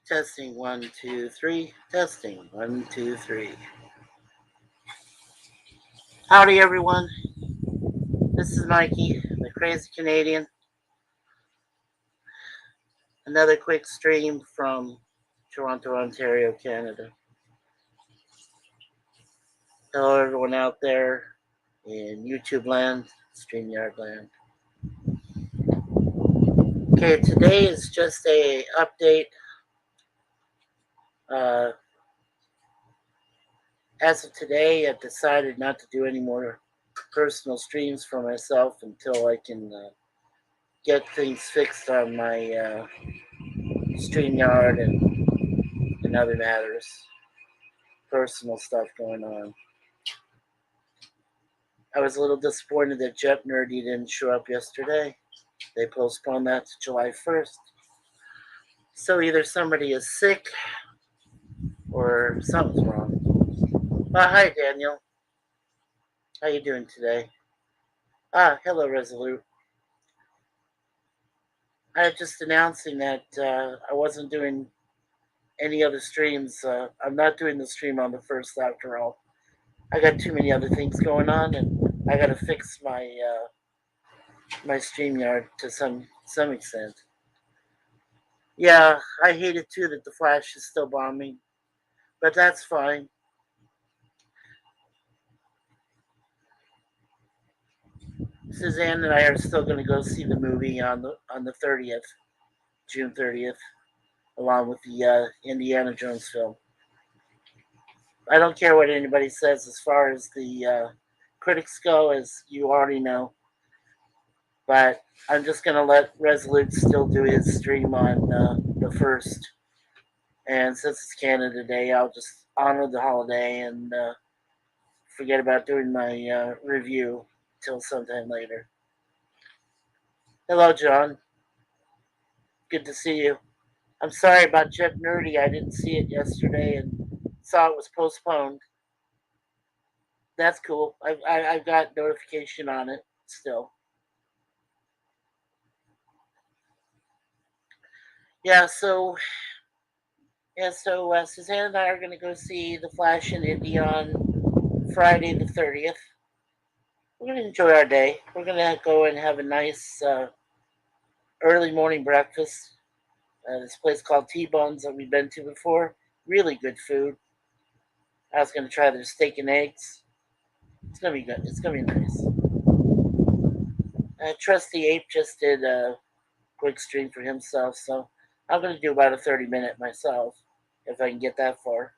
Testing 1, 2, 3. Testing 1, 2, 3. Howdy, everyone. This is Mikey, the Crazy Canadian. Another quick stream from Toronto, Ontario, Canada. Hello, everyone out there in YouTube land, StreamYard land. Okay, today is just a update. As of today, I've decided not to do any more personal streams for myself until I can get things fixed on my StreamYard and other matters. Personal stuff going on. I was a little disappointed that Jet Nerdy didn't show up yesterday. They postponed that to July 1st. So either somebody is sick or something's wrong. Hi, Daniel. How you doing today? Hello, Resolute. I was just announcing that I wasn't doing any other streams. I'm not doing the stream on the 1st after all. I got too many other things going on, and I got to fix my StreamYard to some extent. Yeah, I hate it too that the Flash is still bombing, but that's fine. Suzanne and I are still going to go see the movie on the 30th, June 30th, along with the Indiana Jones film. I don't care what anybody says as far as the critics go, as you already know. But I'm just going to let Resolute still do his stream on the 1st. And since it's Canada Day, I'll just honor the holiday and forget about doing my review till sometime later. Hello, John. Good to see you. I'm sorry about Jet Nerdy. I didn't see it yesterday and saw it was postponed. That's cool. I've got notification on it still. Yeah, so Suzanne and I are going to go see The Flash and Indy on Friday the 30th. We're going to enjoy our day. We're going to go and have a nice early morning breakfast. This place called T-Bones that we've been to before. Really good food. I was going to try their steak and eggs. It's going to be good. It's going to be nice. Trusty Ape just did a quick stream for himself, so I'm going to do about a 30-minute myself, if I can get that far.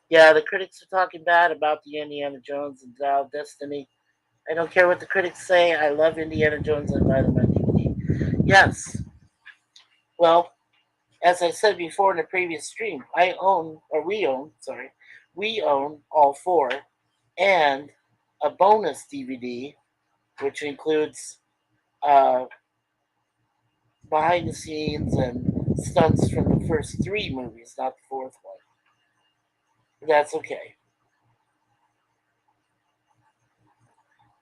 Yeah, the critics are talking bad about the Indiana Jones and Dial of Destiny. I don't care what the critics say. I love Indiana Jones and buy them on DVD. Yes. Well, as I said before in a previous stream, we own all four, and a bonus DVD, which includes behind the scenes and stunts from the first three movies, not the fourth one. But that's okay.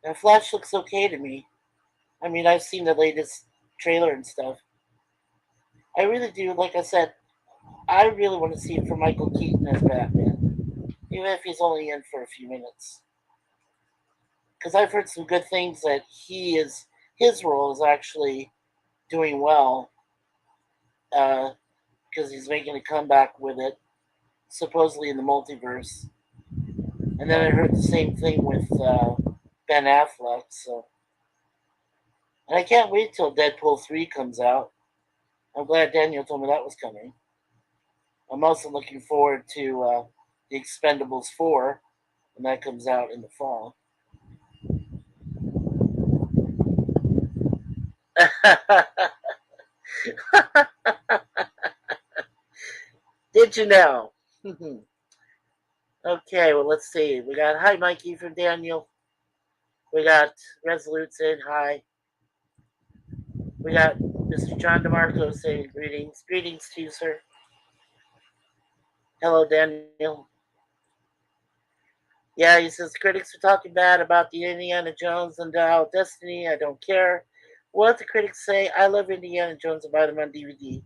Now, Flash looks okay to me. I mean, I've seen the latest trailer and stuff. I really do. Like I said, I really want to see it for Michael Keaton as Batman, even if he's only in for a few minutes. Because I've heard some good things that his role is actually doing well. Because he's making a comeback with it, supposedly in the multiverse. And then I heard the same thing with Ben Affleck. So, and I can't wait till Deadpool 3 comes out. I'm glad Daniel told me that was coming. I'm also looking forward to the Expendables 4 when that comes out in the fall. Did you know? Okay, well, let's see. We got hi, Mikey from Daniel. We got Resolute saying hi. We got Mr. John DeMarco saying greetings. Greetings to you, sir. Hello, Daniel. Yeah, he says critics are talking bad about the Indiana Jones and Dial of Destiny. I don't care what the critics say. I love Indiana Jones and buy them on DVD.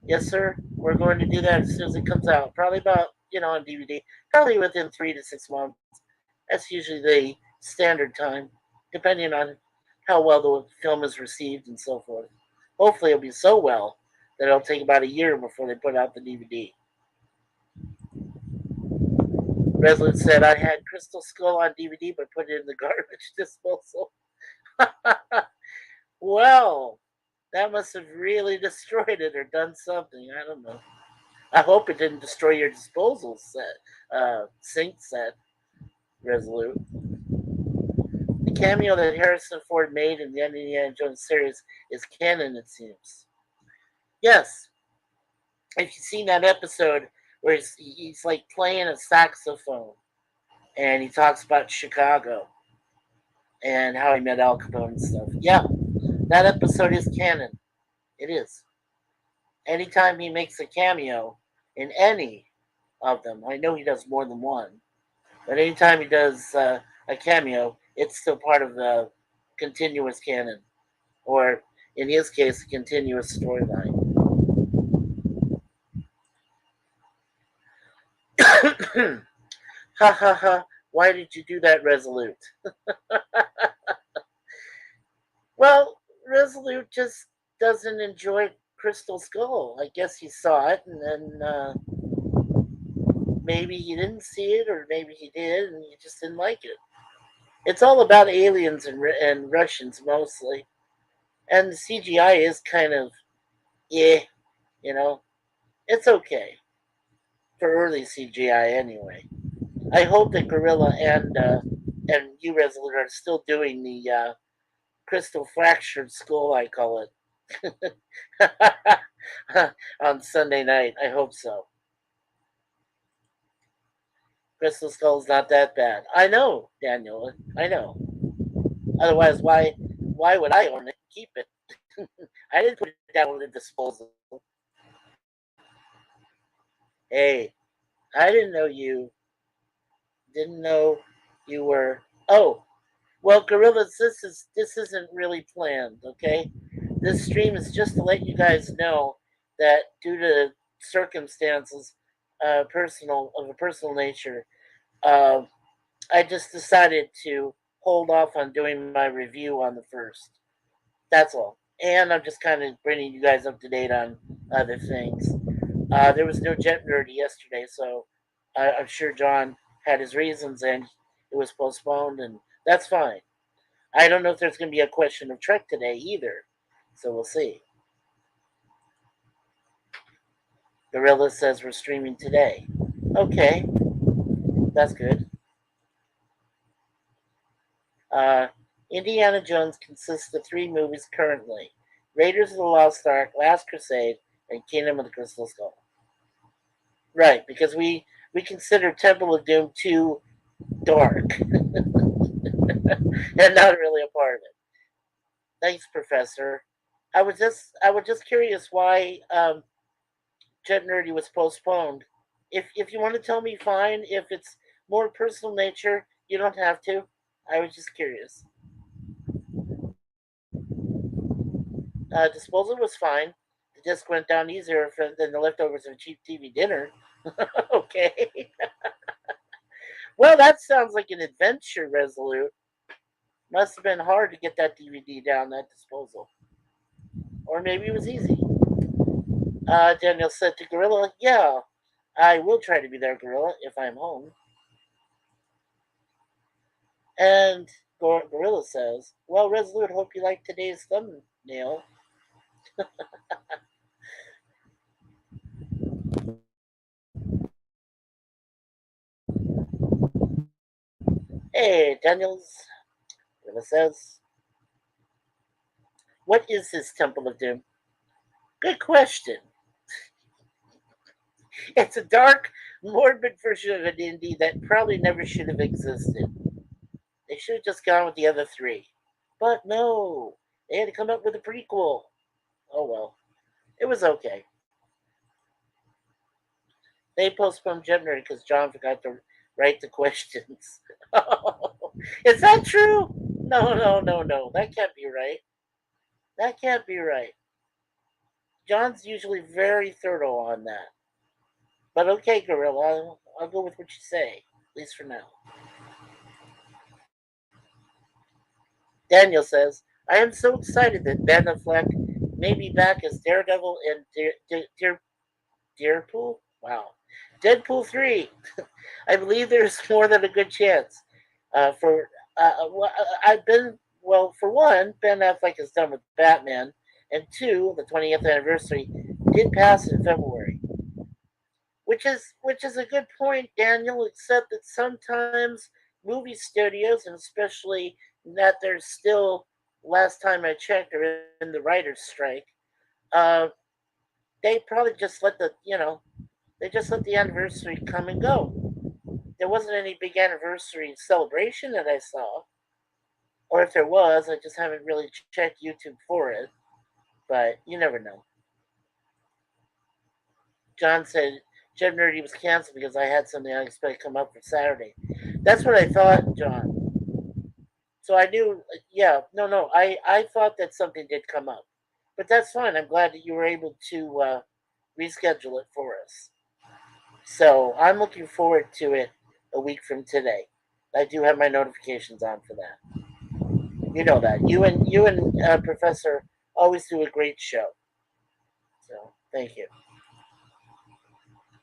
Yes, sir. We're going to do that as soon as it comes out. Probably about, on DVD. Probably within 3 to 6 months. That's usually the standard time, depending on how well the film is received and so forth. Hopefully, it'll be so well that it'll take about a year before they put out the DVD. Resolute said, I had Crystal Skull on DVD, but put it in the garbage disposal. Well, that must have really destroyed it or done something. I don't know. I hope it didn't destroy your disposal sink set, Resolute. The cameo that Harrison Ford made in the Indiana Jones series is canon, it seems. Yes, if you've seen that episode where he's like playing a saxophone and he talks about Chicago and how he met Al Capone and stuff. Yeah, that episode is canon. It is. Anytime he makes a cameo in any of them, I know he does more than one, but anytime he does a cameo, it's still part of the continuous canon, or in his case, a continuous storyline. Ha ha ha! Why did you do that, Resolute? Well, Resolute just doesn't enjoy Crystal Skull. I guess he saw it, and then maybe he didn't see it, or maybe he did, and he just didn't like it. It's all about aliens and Russians mostly, and the CGI is kind of yeah, you know, it's okay for early CGI anyway. I hope that Gorilla and U Resolute are still doing the crystal fractured skull, I call it, on Sunday night. I hope so. Crystal Skull's not that bad. I know, Daniel. I know. Otherwise, why would I own it? Keep it. I didn't put it down on the disposal. Hey, I didn't know you. Didn't know you were. Oh, well, Gorillas, this isn't really planned. Okay, this stream is just to let you guys know that due to circumstances, of a personal nature, uh, I just decided to hold off on doing my review on the first. That's all. And I'm just kind of bringing you guys up to date on other things. There was no Jet Nerdy yesterday, so I'm sure John had his reasons and it was postponed, and that's fine. I don't know if there's going to be a question of Trek today either, so we'll see. Gorilla says we're streaming today. Okay, that's good. Uh, Indiana Jones consists of 3 movies currently: Raiders of the Lost Ark, Last Crusade, and Kingdom of the Crystal Skull. Right, because we consider Temple of Doom too dark and not really a part of it. Thanks, Professor. I was just curious why Jet Nerdy was postponed. If you want to tell me, fine. If it's more personal nature, you don't have to. I was just curious. Disposal was fine. The disc went down easier than the leftovers of a cheap TV dinner. Okay. Well, that sounds like an adventure, Resolute. Must have been hard to get that DVD down that disposal. Or maybe it was easy. Daniel said to Gorilla, yeah, I will try to be there, Gorilla, if I'm home. And Gorilla says, well, Resolute, hope you like today's thumbnail. Hey, Daniels, Gorilla says, what is this Temple of Doom? Good question. It's a dark, morbid version of an indie that probably never should have existed. They should have just gone with the other 3. But no, they had to come up with a prequel. Oh well, it was okay. They postponed Gemini because John forgot to write the questions. Is that true? No, no, no, no. That can't be right. That can't be right. John's usually very thorough on that. But okay, Gorilla, I'll go with what you say, at least for now. Daniel says, I am so excited that Ben Affleck may be back as Daredevil in Deadpool? Wow. Deadpool 3. I believe there's more than a good chance. For I've been well. For one, Ben Affleck is done with Batman, and two, the 20th anniversary did pass in February, which is a good point, Daniel. Except that sometimes movie studios, and especially that there's still, last time I checked, are in the writers' strike. Uh, they probably just let they just let the anniversary come and go. There wasn't any big anniversary celebration that I saw, or if there was, I just haven't really checked YouTube for it. But you never know. John said Jeb Nerdy was canceled because I had something unexpected come up for Saturday. That's what I thought, John. So I knew, yeah, no, I thought that something did come up. But that's fine. I'm glad that you were able to reschedule it for us. So I'm looking forward to it a week from today. I do have my notifications on for that. You know that. You and Professor always do a great show. So thank you.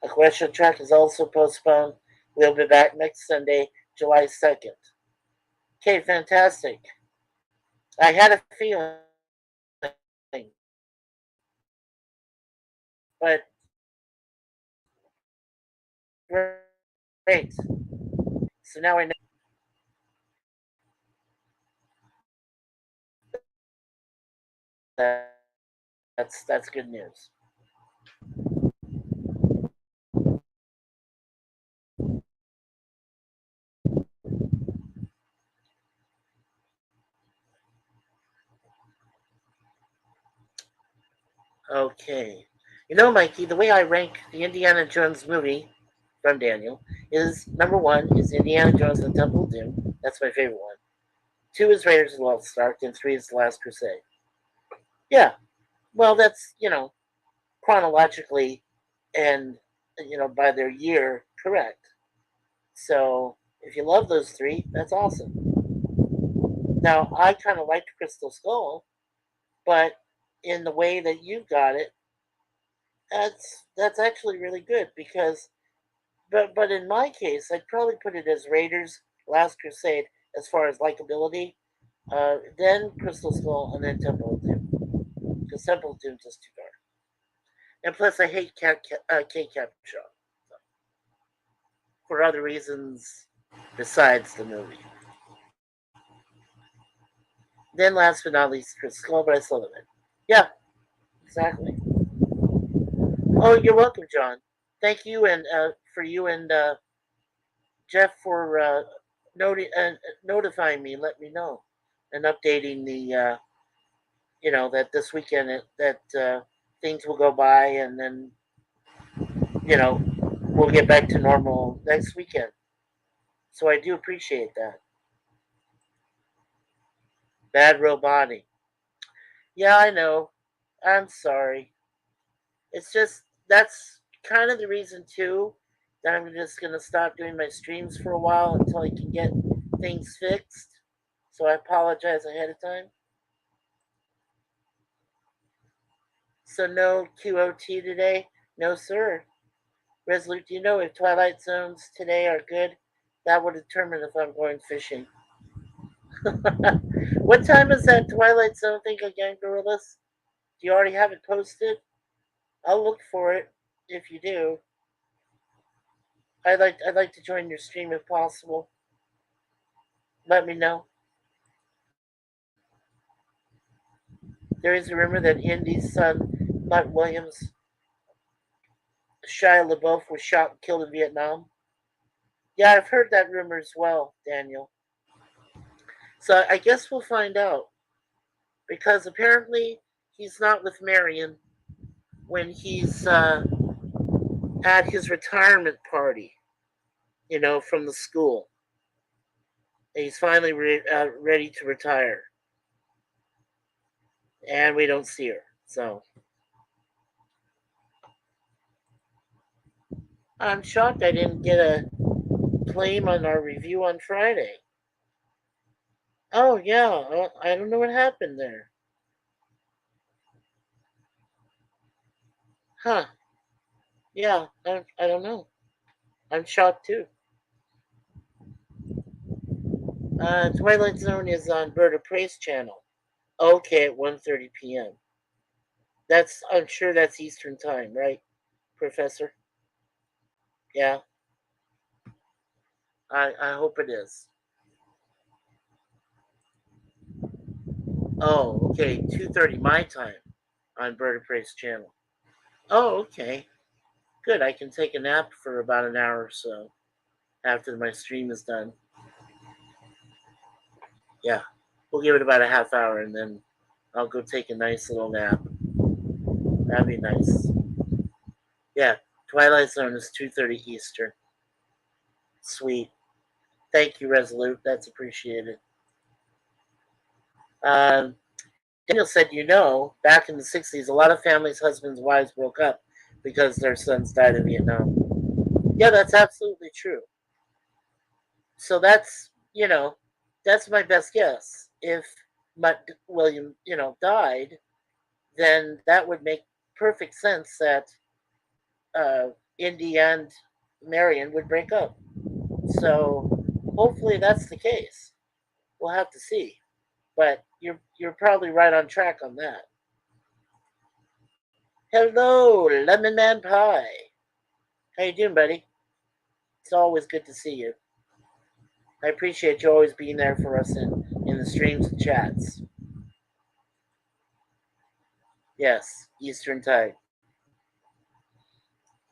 A question track is also postponed. We'll be back next Sunday, July 2nd. Okay, fantastic. I had a feeling, but great. So now I know that that's good news. Okay. You know, Mikey, the way I rank the Indiana Jones movie from Daniel is number one is Indiana Jones and the Temple of Doom. That's my favorite one. Two is Raiders of the Lost Ark, and three is The Last Crusade. Yeah, well, that's chronologically and by their year correct. So if you love those three, that's awesome. Now I kind of liked Crystal Skull, but in the way that you got it, that's actually really good because but in my case, I'd probably put it as Raiders Last Crusade as far as likability, then Crystal Skull, and then Temple of Doom because Temple of Doom's just too dark. And plus, I hate Kate Capshaw for other reasons besides the movie. Then, last but not least, Chris Skull, but I still love it. Yeah, exactly. Oh, you're welcome, John. Thank you, and for you and Jeff for notifying me, let me know, and updating the that this weekend that things will go by, and then we'll get back to normal next weekend. So I do appreciate that. Bad roboting. Yeah, I know. I'm sorry. It's just that's kind of the reason too that I'm just gonna stop doing my streams for a while until I can get things fixed. So I apologize ahead of time. So no QOT today? No, sir. Resolute, do you know if Twilight Zones today are good? That will determine if I'm going fishing. What time is that Twilight Zone thing again, Gorillas? Do you already have it posted? I'll look for it if you do. I'd like to join your stream if possible. Let me know. There is a rumor that Indy's son, Mutt Williams, Shia LaBeouf, was shot and killed in Vietnam. Yeah, I've heard that rumor as well, Daniel. So I guess we'll find out because apparently he's not with Marion when he's at his retirement party, from the school. He's finally ready to retire, and we don't see her. So I'm shocked I didn't get a claim on our review on Friday. Oh, yeah. I don't know what happened there. Huh. Yeah, I don't know. I'm shocked too. Twilight Zone is on Bird of Prey's channel. Okay, at 1:30 p.m. I'm sure that's Eastern time, right, Professor? Yeah, I hope it is. Oh, okay, 2:30 my time on Bird of Prey's channel. Oh, okay. Good. I can take a nap for about an hour or so after my stream is done. Yeah, we'll give it about a half hour and then I'll go take a nice little nap. That'd be nice. Yeah, Twilight Zone is 2:30 Eastern. Sweet. Thank you, Resolute. That's appreciated. Um, Daniel said, back in the 60s, a lot of families, husbands, wives broke up because their sons died in Vietnam. Yeah, that's absolutely true. So that's my best guess. If Mutt William, died, then that would make perfect sense that Indy and Marion would break up. So hopefully that's the case. We'll have to see. But you're probably right on track on that. Hello, Lemon Man Pie. How you doing, buddy? It's always good to see you. I appreciate you always being there for us in the streams and chats. Yes, Eastern Time.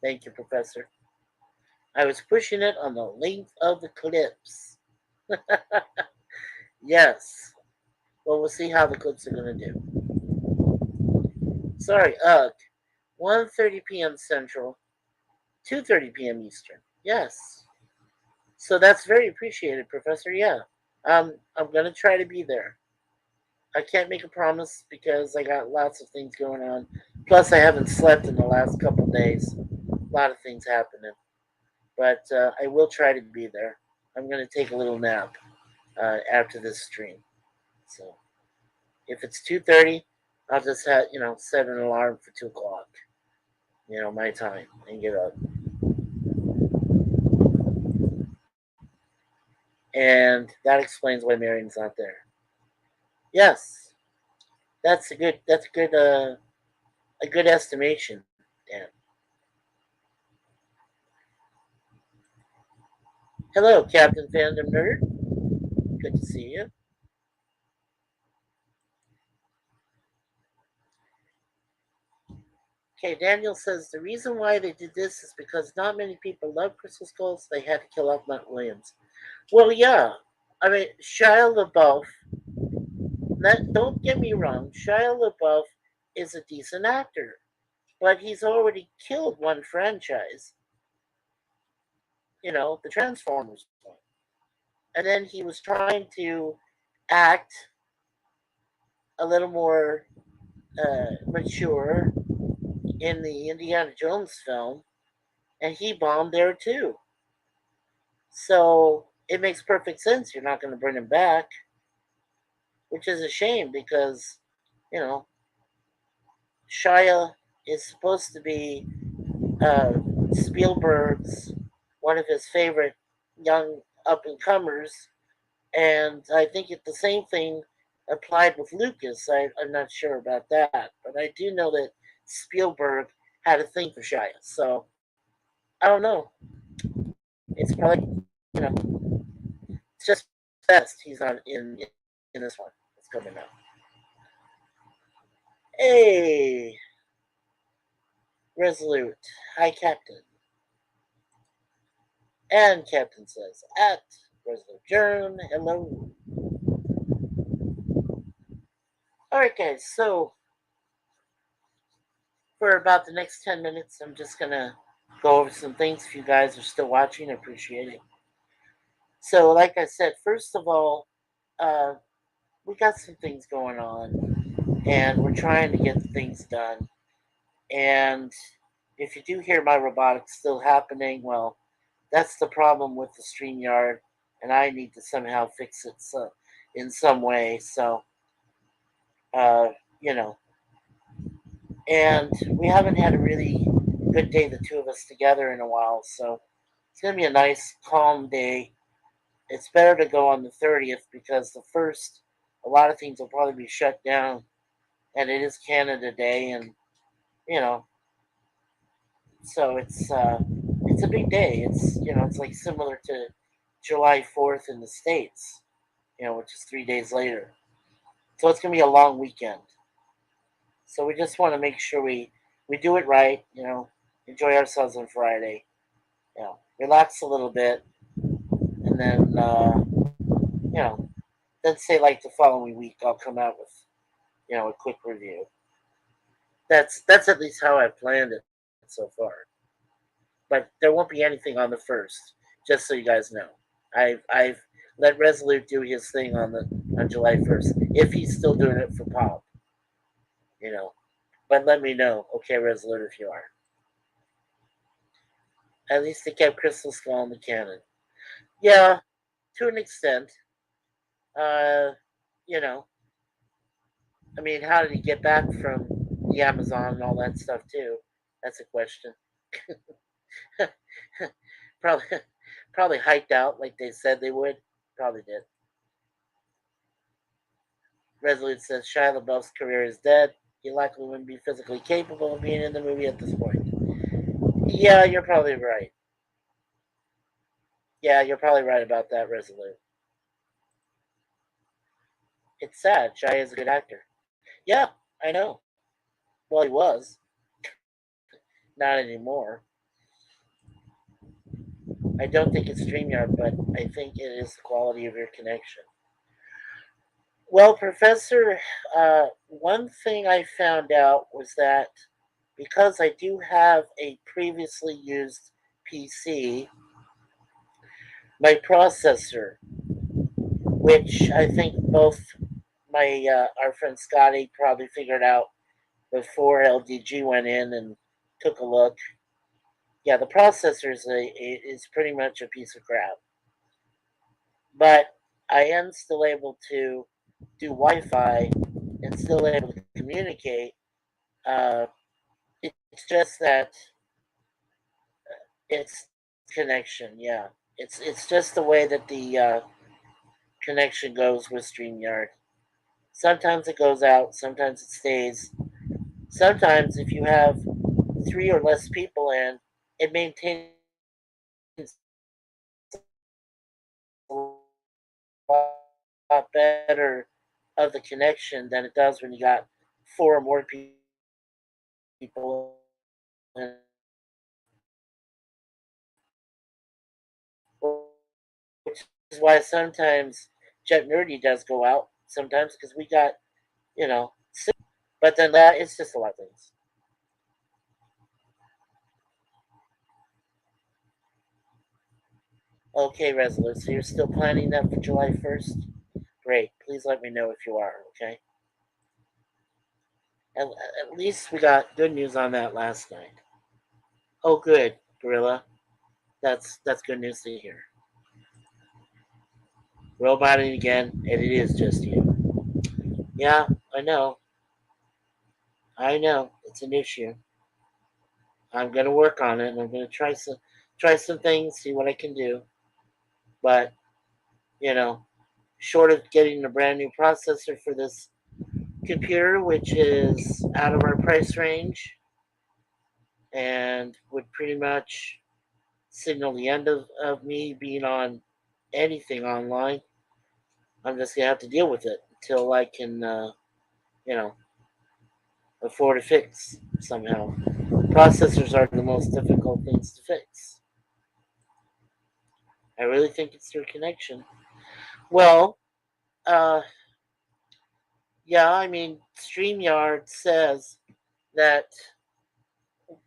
Thank you, Professor. I was pushing it on the length of the clips. Yes. Well, we'll see how the clips are going to do. Sorry, 1:30 p.m. Central, 2:30 p.m. Eastern. Yes. So that's very appreciated, Professor. Yeah. I'm going to try to be there. I can't make a promise because I got lots of things going on. Plus, I haven't slept in the last couple of days. A lot of things happening. But I will try to be there. I'm going to take a little nap after this stream. So if it's 2:30, I'll just set an alarm for 2 o'clock. My time, and get up. And that explains why Marion's not there. Yes, a good estimation, Dan. Hello, Captain Fandom Nerd. Good to see you. Okay, Daniel says the reason why they did this is because not many people love Crystal Skulls. They had to kill off Mutt Williams. Well, yeah. I mean, Shia LaBeouf. Don't get me wrong. Shia LaBeouf is a decent actor, but he's already killed one franchise. The Transformers one, and then he was trying to act a little more mature in the Indiana Jones film, and he bombed there too. So it makes perfect sense you're not going to bring him back, which is a shame because, you know, Shia is supposed to be uh, Spielberg's one of his favorite young up and comers, and I think the same thing applied with Lucas. I'm not sure about that, but I do know that Spielberg had a thing for Shia. So I don't know. It's probably it's just best he's not in this one. It's coming out. Hey, Resolute. Hi, Captain. And Captain says, at Resolute Germ, hello. Alright, guys, so for about the next 10 minutes, I'm just going to go over some things. If you guys are still watching, I appreciate it. So, like I said, first of all, uh, we got some things going on, and we're trying to get things done. And if you do hear my robotics still happening, well, that's the problem with the StreamYard, and I need to somehow fix it in some way. So, uh, you know, and we haven't had a really good day, the two of us together, in a while. So it's gonna be a nice, calm day. It's better to go on the 30th because the first, a lot of things will probably be shut down, and it is Canada Day, and you know, so it's a big day. It's like similar to July 4th in the States, which is 3 days later. So it's gonna be a long weekend. So we just want to make sure we do it right. Enjoy ourselves on Friday. Relax a little bit, and then then say like the following week I'll come out with a quick review. That's at least how I planned it so far. But there won't be anything on the first, just so you guys know. I've let Resolute do his thing on July 1st if he's still doing it for Pop. You know, but let me know, okay, Resolute, if you are. At least they kept Crystal Skull in the canon. Yeah, to an extent. Uh, you know, I mean, how did he get back from the Amazon and all that stuff too? That's a question. probably, probably hiked out like they said they would. Probably did. Resolute says Shia LaBeouf's career is dead. He likely wouldn't be physically capable of being in the movie at this point. Yeah, you're probably right. Yeah, you're probably right about that, Resolute. It's sad. Shia is a good actor. Yeah, I know. Well, he was. Not anymore. I don't think it's StreamYard, but I think it is the quality of your connection. Well, Professor, one thing I found out was that because I do have a previously used PC, my processor, which I think both my our friend Scotty probably figured out before LDG went in and took a look. Yeah, the processor is pretty much a piece of crap, but I am still able to do Wi-Fi and still able to communicate. Uh, it's just that it's connection. Yeah, it's just the way that the connection goes with StreamYard. Sometimes it goes out, sometimes it stays. Sometimes if you have three or less people in, it maintains a lot better of the connection than it does when you got four or more people. Which is why sometimes Jet Nerdy does go out sometimes because we got, six, but then that it's just a lot of things. Okay, Resolute. So you're still planning that for July 1st? Great. Please let me know if you are, okay? At least we got good news on that last night. Oh, good, Gorilla. That's good news to hear. Roboting again, and it is just you. Yeah, I know. I know. It's an issue. I'm gonna work on it, and I'm gonna try some things, see what I can do. But you know, short of getting a brand new processor for this computer, which is out of our price range and would pretty much signal the end of me being on anything online, I'm just gonna have to deal with it until I can, you know, afford a fix somehow. Processors are the most difficult things to fix. I really think it's their connection. Well, uh, yeah, I mean, StreamYard says that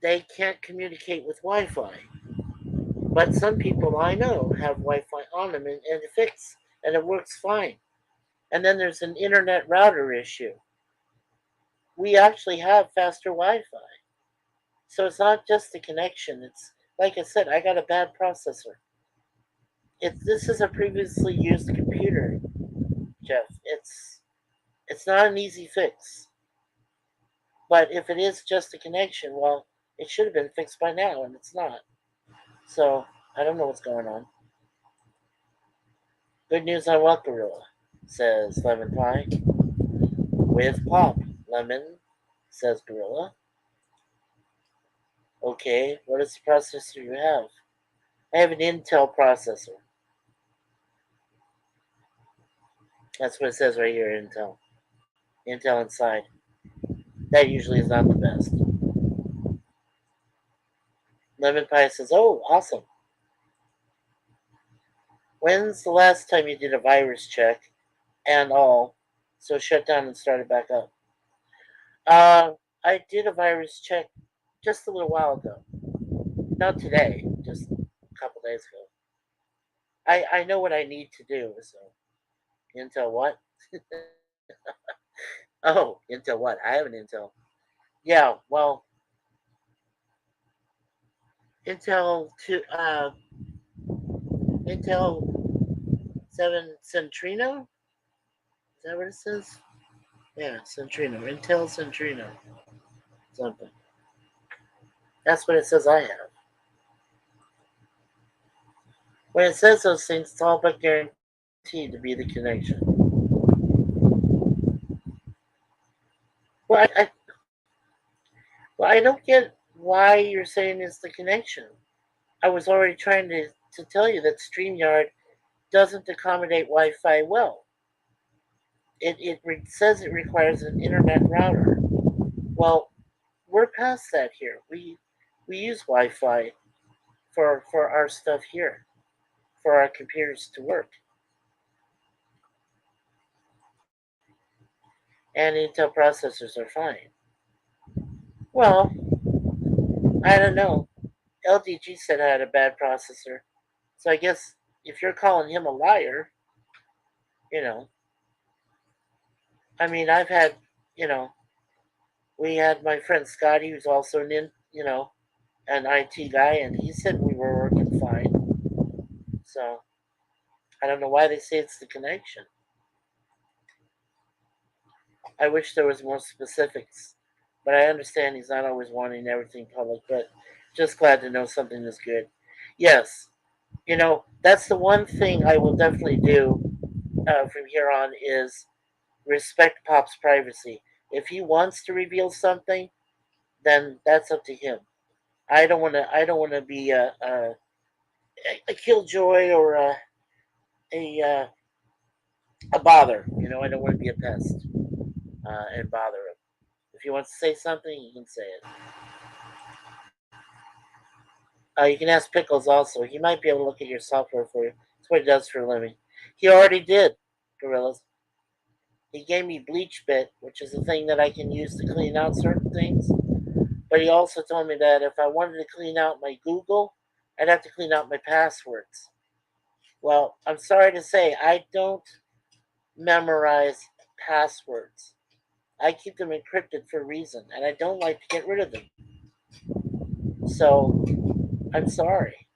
they can't communicate with Wi-Fi, but some people I know have Wi-Fi on them, and it fits, and it works fine. And then there's an internet router issue. We actually have faster Wi-Fi, So it's not just the connection. It's like I said, I got a bad processor. This is a previously used computer, Jeff. It's not an easy fix. But if it is just a connection, well, it should have been fixed by now, and it's not. So I don't know what's going on. Good news on what, Gorilla? Says Lemon Pie. With pop, Lemon, says Gorilla. Okay, what is the processor you have? I have an Intel processor. That's what it says right here, Intel. Intel inside. That usually is not the best. Lemon Pie says, oh, awesome. When's the last time you did a virus check and all? So shut down and started back up. I did a virus check just a little while ago. Not today, just a couple days ago. I know what I need to do, so Intel what? Oh, Intel what? I have an Intel. Yeah, well, Intel two Intel 7 Centrino? Is that what it says? Yeah, Centrino. Intel Centrino. Something. That's what it says I have. When it says those things, it's all but guaranteed to be the connection. Well, well, I don't get why you're saying it's the connection. I was already trying to tell you that StreamYard doesn't accommodate Wi-Fi well. It says it requires an internet router. Well, we're past that here. We use Wi-Fi for our stuff here, for our computers to work. And Intel processors are fine. Well, I don't know. LDG said I had a bad processor. So I guess if you're calling him a liar, you know, I mean, I've had, you know, we had my friend Scotty, who's also an IT guy, and he said we were working fine. So I don't know why they say it's the connection. I wish there was more specifics, but I understand he's not always wanting everything public. But just glad to know something is good. Yes, that's the one thing I will definitely do from here on is respect Pop's privacy. If he wants to reveal something, then that's up to him. I don't want to. I don't want to be a killjoy or a bother. I don't want to be a pest and bother him. If he wants to say something, he can say it. You can ask Pickles also. He might be able to look at your software for you. That's what he does for a living. He already did, Gorillas. He gave me BleachBit, which is a thing that I can use to clean out certain things. But he also told me that if I wanted to clean out my Google, I'd have to clean out my passwords. Well, I'm sorry to say, I don't memorize passwords. I keep them encrypted for a reason, and I don't like to get rid of them. So, I'm sorry.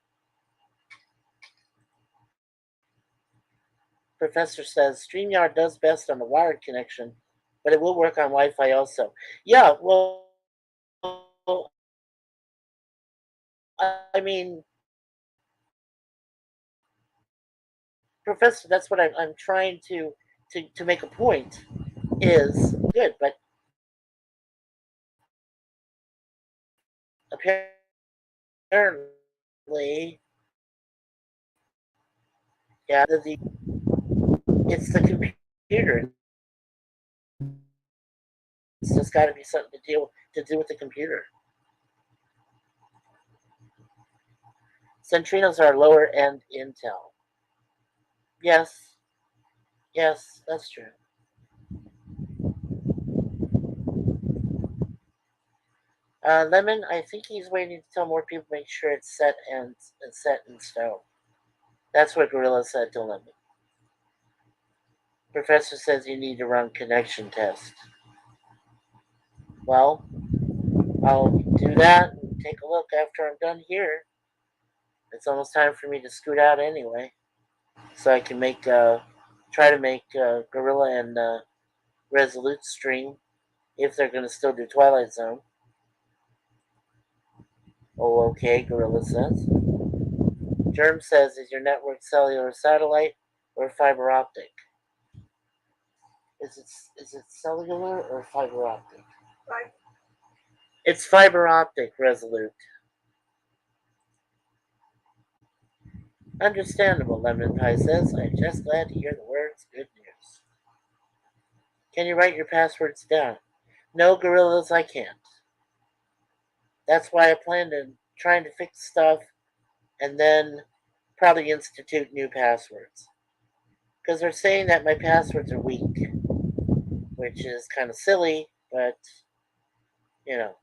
Professor says StreamYard does best on the wired connection, but it will work on Wi Fi also. Yeah, well, I mean, Professor, that's what I'm trying to make a point is good, but apparently, yeah, it's the computer. It's just got to be something to do with the computer. Centrinos are lower end Intel. Yes, yes, that's true. Lemon, I think he's waiting to tell more people make sure it's set in stone. That's what Gorilla said to Lemon. Professor says you need to run connection test. Well, I'll do that. take a look after I'm done here. It's almost time for me to scoot out anyway, so I can try to make Gorilla and Resolute stream if they're going to still do Twilight Zone. Oh, okay, Gorilla says. Germ says, is your network cellular satellite or fiber optic? Is it cellular or fiber optic? Right. It's fiber optic, Resolute. Understandable, Lemon Pie says. I'm just glad to hear the words good news. Can you write your passwords down? No, Gorillas, I can't. That's why I plan to trying to fix stuff and then probably institute new passwords. Because they're saying that my passwords are weak, which is kind of silly, but, you know.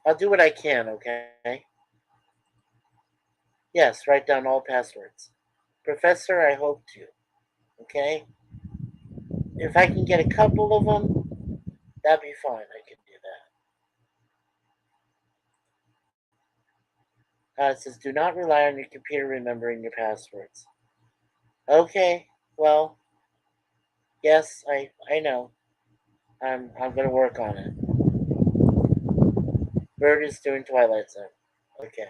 I'll do what I can, okay? Yes, write down all passwords. Professor, I hope to, okay? If I can get a couple of them, that'd be fine. I can do that. It says, do not rely on your computer remembering your passwords. Okay, well, yes, I know. I'm gonna work on it. Bird is doing Twilight Zone. Okay.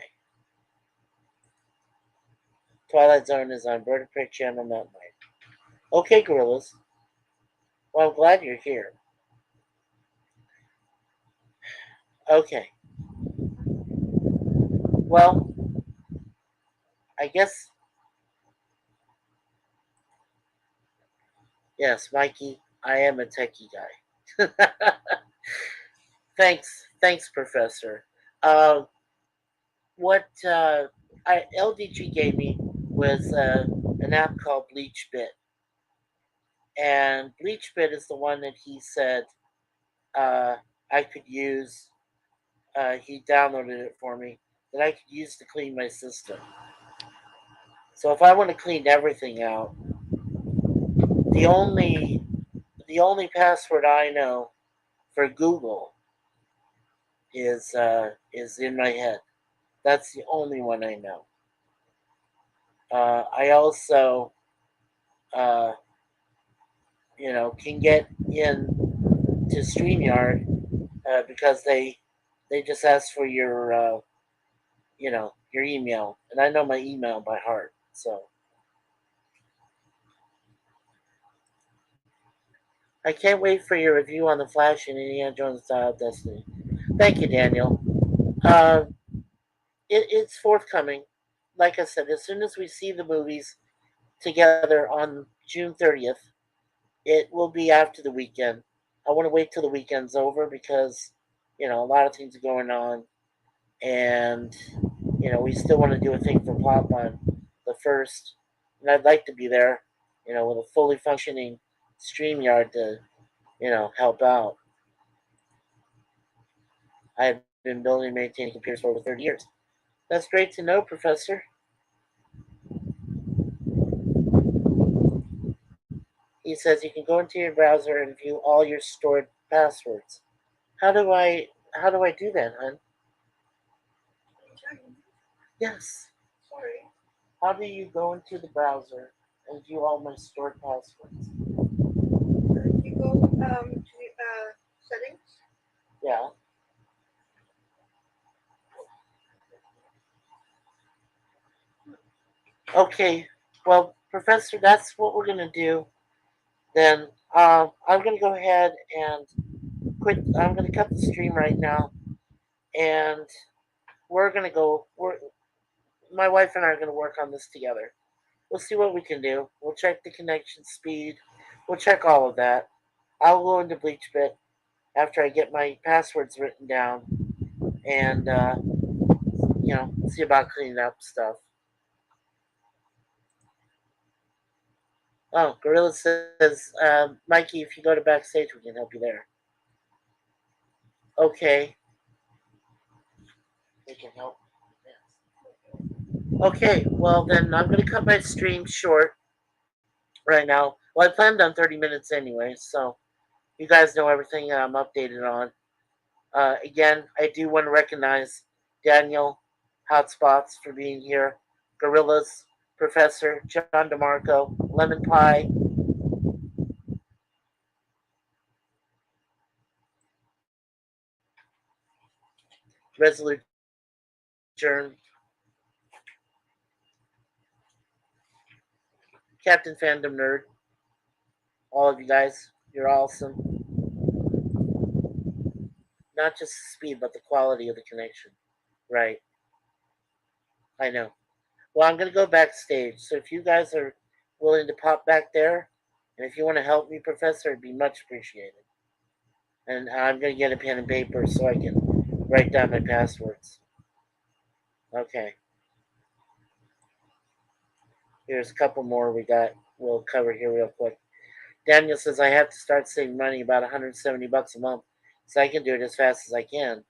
Twilight Zone is on Bird Prey Channel Mountain Night. Okay, Gorillas. Well, I'm glad you're here. Okay. Well, I guess. Yes, Mikey, I am a techie guy. Thanks, Professor. Uh, what LDG gave me was an app called BleachBit, and BleachBit is the one that he said I could use. He downloaded it for me that I could use to clean my system. So if I want to clean everything out, the only the only password I know for Google is in my head. That's the only one I know. I also, uh, can get in to Streamyard because they just ask for your email, and I know my email by heart. So I can't wait for your review on the Flash and Indiana Jones Style Destiny. Thank you, Daniel. Uh, it's forthcoming. Like I said, as soon as we see the movies together on June 30th, it will be after the weekend. I want to wait till the weekend's over because, a lot of things are going on. And, we still want to do a thing for Pop on the 1st. And I'd like to be there, with a fully functioning StreamYard to, help out. I've been building and maintaining computers for over 30 years. That's great to know, Professor. He says you can go into your browser and view all your stored passwords. How do I do that, hon? Yes. Sorry. How do you go into the browser and view all my stored passwords? You go to settings. Yeah. Okay. Well, Professor, that's what we're gonna do. Then I'm gonna go ahead and quit. I'm gonna cut the stream right now, and we're gonna go. My wife and I are gonna work on this together. We'll see what we can do. We'll check the connection speed. We'll check all of that. I'll go into BleachBit after I get my passwords written down and see about cleaning up stuff. Oh, Gorilla says, Mikey, if you go to backstage, we can help you there. Okay. We can help. Yes. Okay, well then I'm gonna cut my stream short right now. Well, I planned on 30 minutes anyway, so you guys know everything I'm updated on. Again, I do want to recognize Daniel Hotspots for being here, Gorillas, Professor, John DeMarco, Lemon Pie, Resolute Germ, Captain Fandom Nerd, all of you guys, you're awesome. Not just the speed, but the quality of the connection. Right, I know. Well, I'm going to go backstage. So if you guys are willing to pop back there, and if you want to help me, Professor, it'd be much appreciated. And I'm going to get a pen and paper so I can write down my passwords. Okay. Here's a couple more we'll cover here real quick. Daniel says I have to start saving money about 170 bucks a month, so I can do it as fast as I can.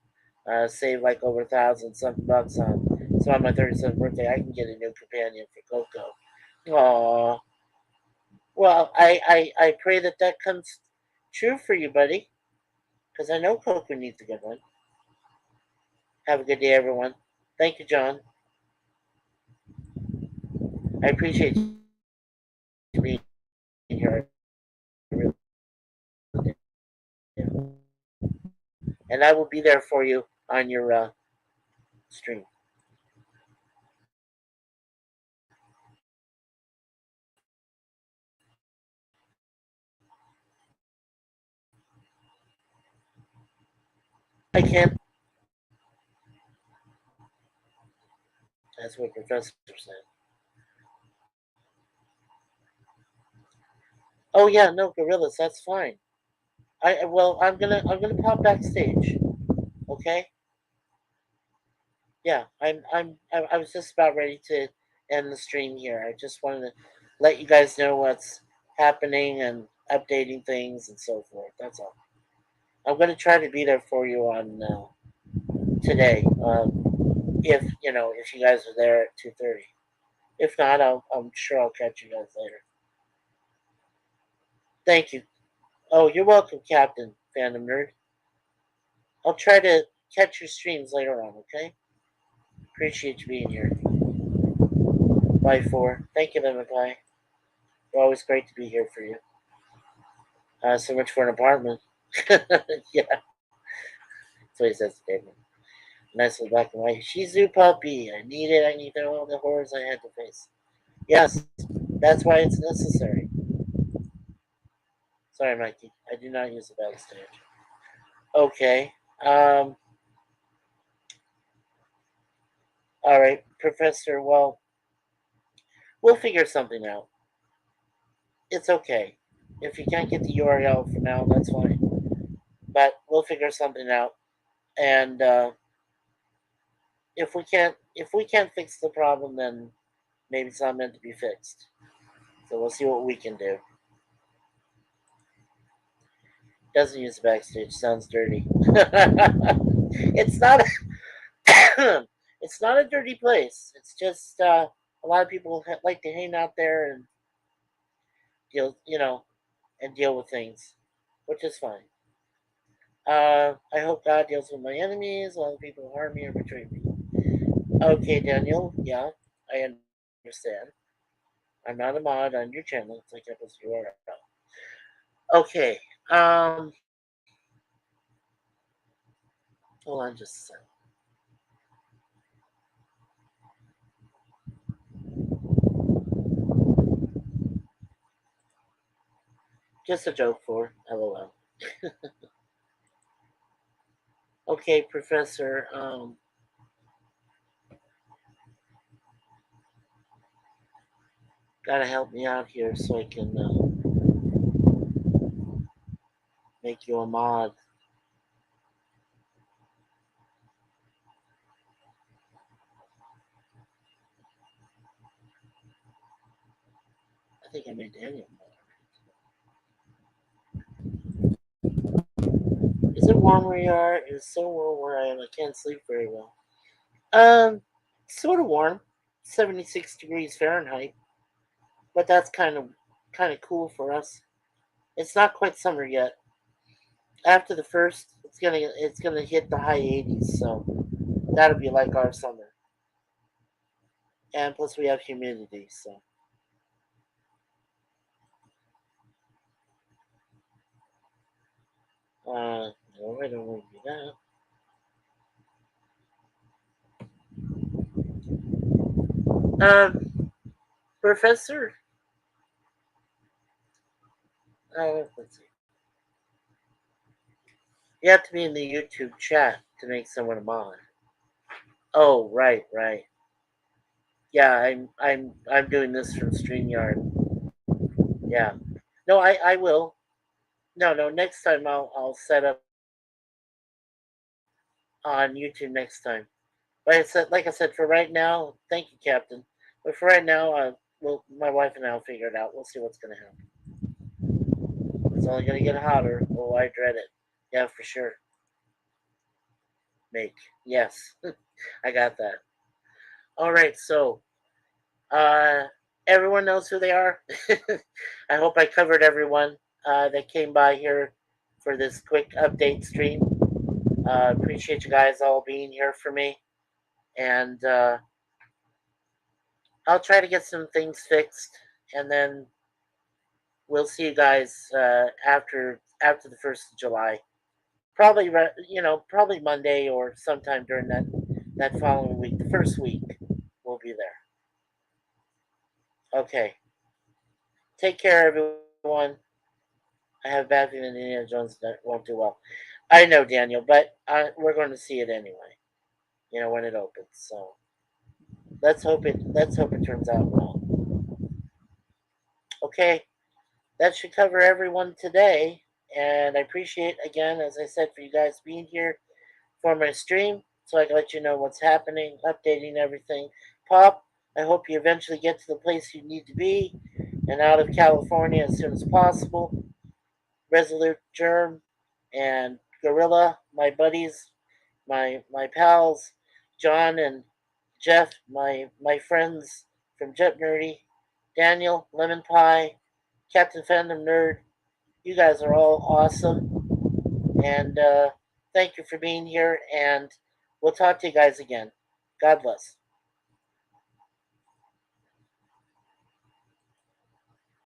Save like over 1,000 something bucks on. So on my 37th birthday, I can get a new companion for Coco. Aww. Well, I pray that that comes true for you, buddy, because I know Coco needs a good one. Have a good day, everyone. Thank you, John. I appreciate you being here. I really do. And I will be there for you on your stream. I can't. That's what Professor said. Oh yeah, no gorillas. That's fine. I'm gonna pop backstage. Okay. Yeah. I was just about ready to end the stream here. I just wanted to let you guys know what's happening and updating things and so forth. That's all. I'm gonna try to be there for you on today. If if you guys are there at 2:30. If not, I'm sure I'll catch you guys later. Thank you. Oh, you're welcome, Captain Fandom Nerd. I'll try to catch your streams later on, okay? Appreciate you being here. Bye, 4. Thank you, Lemon Pie. You're always great to be here for you. So much for an apartment. Yeah, that's what he says to David. Nice little black and white Shih Tzu puppy. I need it. I need all the horrors I had to face. Yes, that's why it's necessary. Sorry, Mikey. I do not use the backstage. Okay. All right, Professor. Well, we'll figure something out. It's okay. If you can't get the URL for now, that's fine. But we'll figure something out. And if we can't fix the problem, then maybe it's not meant to be fixed. So we'll see what we can do. Doesn't use the backstage. Sounds dirty. It's not. It's not a dirty place. It's just a lot of people like to hang out there and deal with things, which is fine. I hope God deals with my enemies, all the people who harm me or betray me. Okay, Daniel. Yeah, I understand. I'm not a mod on your channel. It's like I was URL. Okay. Hold on just a second. Just a joke for LOL. Okay, Professor. Gotta help me out here so I can make you a mod. I think I made Daniel mod. Is it warm where you are? It's so warm where I am. I can't sleep very well. Um, Sort of warm, 76 degrees Fahrenheit, but that's kind of cool for us. It's not quite summer yet. After the first, it's gonna hit the high 80s, so that'll be like our summer. And plus we have humidity, so no, I don't want to do that. Professor, let's see. You have to be in the YouTube chat to make someone a mod. Oh, right, right. Yeah, I'm doing this from StreamYard. Yeah. No, I will. No, no. Next time I'll set up on YouTube next time. Like I said, for right now, thank you, Captain. But for right now, my wife and I'll figure it out. We'll see what's gonna happen. It's only gonna get hotter. Oh, I dread it. Yeah, for sure. Make yes, I got that. All right, so uh, everyone knows who they are. I hope I covered everyone that came by here for this quick update stream. Appreciate you guys all being here for me, and I'll try to get some things fixed, and then we'll see you guys after the 1st of July. Probably probably Monday or sometime during that following week. The first week we'll be there. Okay. Take care, everyone. I have a bad feeling Indiana Jones won't do well. I know, Daniel, but we're going to see it anyway. When it opens. So let's hope it turns out well. Okay, that should cover everyone today. And I appreciate again, as I said, for you guys being here for my stream, so I can let you know what's happening, updating everything. Pop, I hope you eventually get to the place you need to be and out of California as soon as possible. Resolute Germ and Gorilla, my buddies, my pals, John and Jeff, my friends from Jet Nerdy, Daniel, Lemon Pie, Captain Fandom Nerd. You guys are all awesome, and thank you for being here. And we'll talk to you guys again. God bless.